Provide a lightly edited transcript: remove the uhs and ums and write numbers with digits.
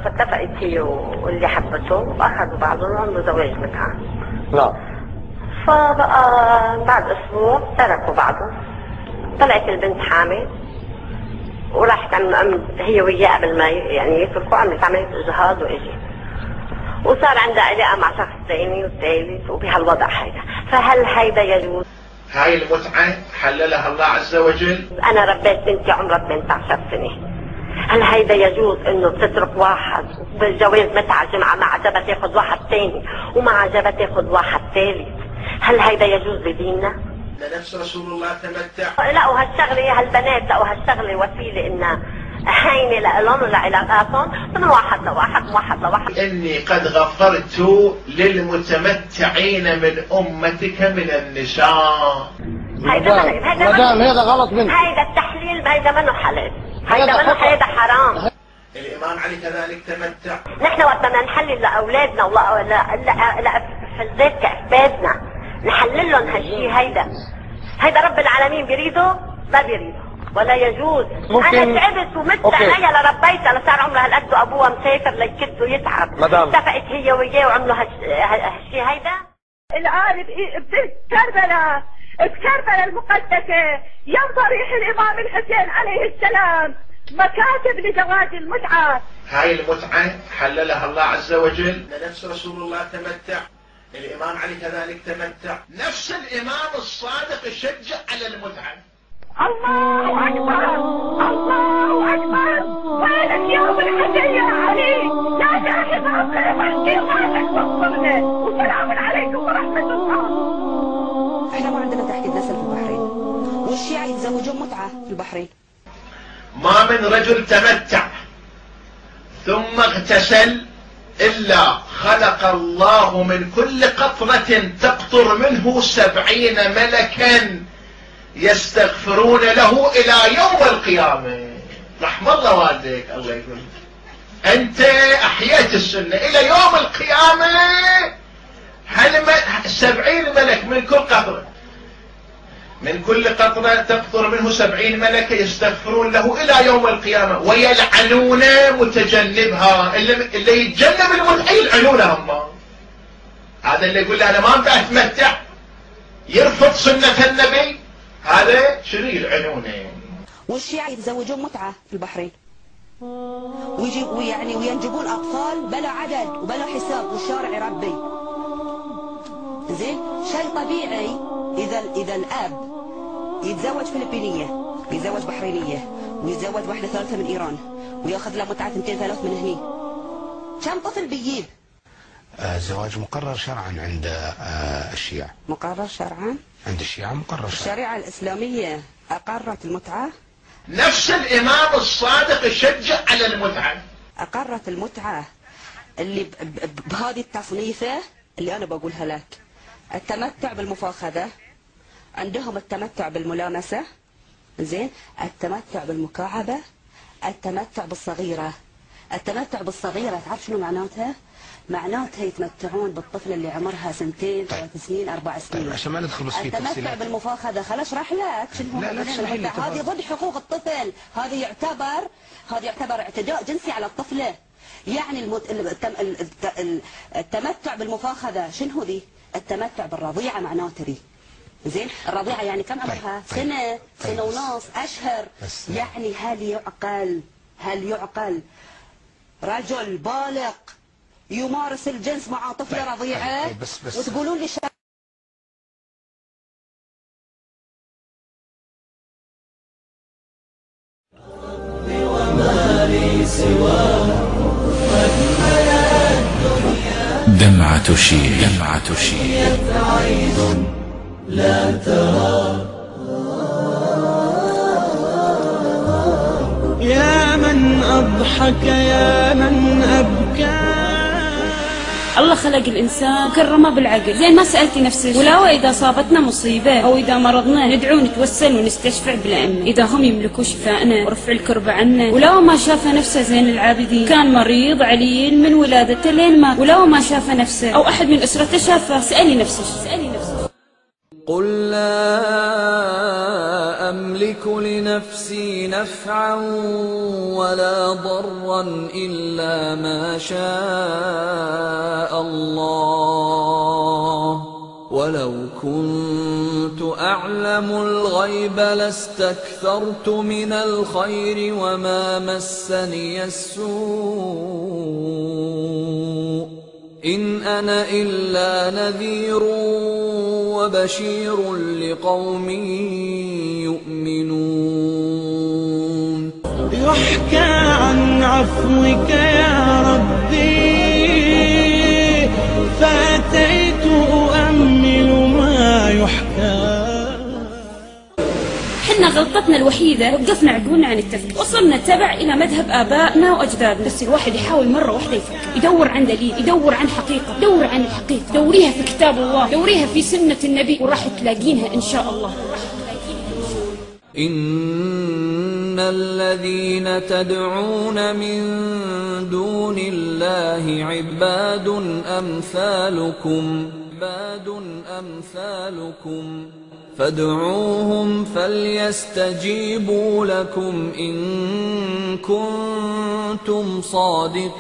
فاتفقت هي واللي حبته واخذوا بعضهم وعملوا زواج متعة. لا. فبقى بعد اسبوع تركوا بعضهم. طلعت البنت حامل وراحت هي وياه قبل ما يعني يتركوا، عملت عملية اجهاض واجت. وصار عندها علاقة مع شخص ثاني والثالث وبهالوضع هيدا، فهل هيدا يجوز؟ هاي المتعة حللها الله عز وجل. أنا ربيت بنتي عمرها 18 سنة، هل هيدا يجوز إنه تترك واحد بالجواز متعة جمعة ما عجبها تاخذ واحد ثاني وما عجبها تاخذ واحد ثالث؟ هل هيدا يجوز بديننا؟ لنفس رسول الله تمتع. لقوا هالشغلة هالبنات لقوا هالشغلة وسيلة إنها هينة لهم ولعلاقاتهم من واحد لواحد من واحد لواحد. إني قد غفرت للمتمتعين من أمتك من النساء. مدام هذا غلط منك. هيدا التحليل هيدا منه حلال، هيدا حرام. الإمام علي كذلك تمتع. نحن وقت بدنا نحلل لأولادنا لفلذات كأحبابنا نحلل لهم هالشيء هيدا رب العالمين بيريده ما بيريده ولا يجوز. انا تعبت ومت عينيا لربيتها لصار عمرها هالقد وابوها مسافر ليكد ويتعب. اتفقت هي وياه وعملوا هالشيء هيدا. الآن بكربلاء المقدسة ينظر الإمام الحسين عليه السلام مكاتب لزواج المتعة. هاي المتعة حللها الله عز وجل. لنفس رسول الله تمتع. الإمام علي كذلك تمتع. نفس الإمام الصادق يشجع على المتعة. الله أكبر الله أكبر. وينك يا أبو الحسين يا علي؟ لا تأخذ ربنا وحكي وحدك وصلنا. وسلام عليكم ورحمة الله. احنا ما عندنا تحديد نسل في البحرين، والشيعة يتزوجون متعة في البحرين. ما من رجل تمتع ثم اغتسل إلا خلق الله من كل قطرة تقطر منه 70 ملكا يستغفرون له إلى يوم القيامة. رحم الله والديك الله يقول أنت أحييت السنة إلى يوم القيامة. 70 ملك من كل قطرة، من كل قطرة تقطر منه 70 ملكة يستغفرون له إلى يوم القيامة ويلعنون متجنبها. اللي يتجنب المتعة يلعنونه هم. هذا اللي يقول أنا ما أبغى أتمتع يرفض سنة النبي، هذا شنو يلعنونه. والشيعة يتزوجون متعة في البحرين وينجبون أطفال بلا عدد وبلا حساب والشارع يربي. زين شيء طبيعي إذا الأب يتزوج فلبينية ويتزوج بحرينية ويتزوج واحدة ثالثة من إيران وياخذ له متعة 2-3 من هني، كم طفل بيجيب؟ الزواج مقرر شرعا عند الشيعة. مقرر شرعا؟ عند الشيعة مقرر شرعا. الشريعة الإسلامية أقرت المتعة؟ نفس الإمام الصادق يشجع على المتعة. أقرت المتعة اللي بهذه التصنيفة اللي أنا بقولها لك. التمتع بالمفاخذة، عندهم التمتع بالملامسة، زين، التمتع بالمكاعبة، التمتع بالصغيرة. التمتع بالصغيرة تعرف شنو معناتها؟ معناتها يتمتعون بالطفلة اللي عمرها 2 3 سنين 4 سنين. طيب عشان ما ندخل بس في تفصيلات. التمتع بالمفاخذة خل اشرح لك شنو هو. هذه ضد حقوق الطفل، هذا يعتبر اعتداء جنسي على الطفلة. يعني التمتع بالمفاخذة شنو ذي؟ التمتع بالرضيعة معناته ذي. زين، الرضيعة يعني كم عمرها؟ سنة ونص، أشهر. يعني هل يعقل رجل بالغ يمارس الجنس مع طفلة رضيعة؟ بس وتقولون لي دمعة شيء عين لا ترى. يا من أضحك يا من أبكى. الله خلق الإنسان وكرمه بالعقل. زين ما سألتي نفسك ولا وإذا صابتنا مصيبة أو إذا مرضنا ندعو نتوسل ونستشفع بالأئمة إذا هم يملكوا شفاءنا ورفع الكرب عنا. ولو ما شاف نفسه زين العابدين كان مريض عليل من ولادته لين مات. ولو ما شاف نفسه أو أحد من أسرته شافه سألي نفسك. قل لا أملك أملك لنفسي نفعا ولا ضرا إلا ما شاء الله ولو كنت أعلم الغيب لاستكثرت من الخير وما مسني السوء إن أنا إلا نذير وبشير لقوم يؤمنون. يحكى عن عفوك يا ربي فأتيت أؤمل ما يحكى. حنا غلطتنا الوحيدة وقفنا عقولنا عن التفكير، وصلنا تبع إلى مذهب آبائنا وأجدادنا. بس الواحد يحاول مرة واحدة يفكر، يدور عن دليل، يدور عن حقيقة، دور عن الحقيقة، دوريها في كتاب الله، دوريها في سنة النبي، وراح تلاقينها إن شاء الله. إن الذين تدعون من دون الله عباد أمثالكم فادعوهم فليستجيبوا لكم إن كنتم صادقين.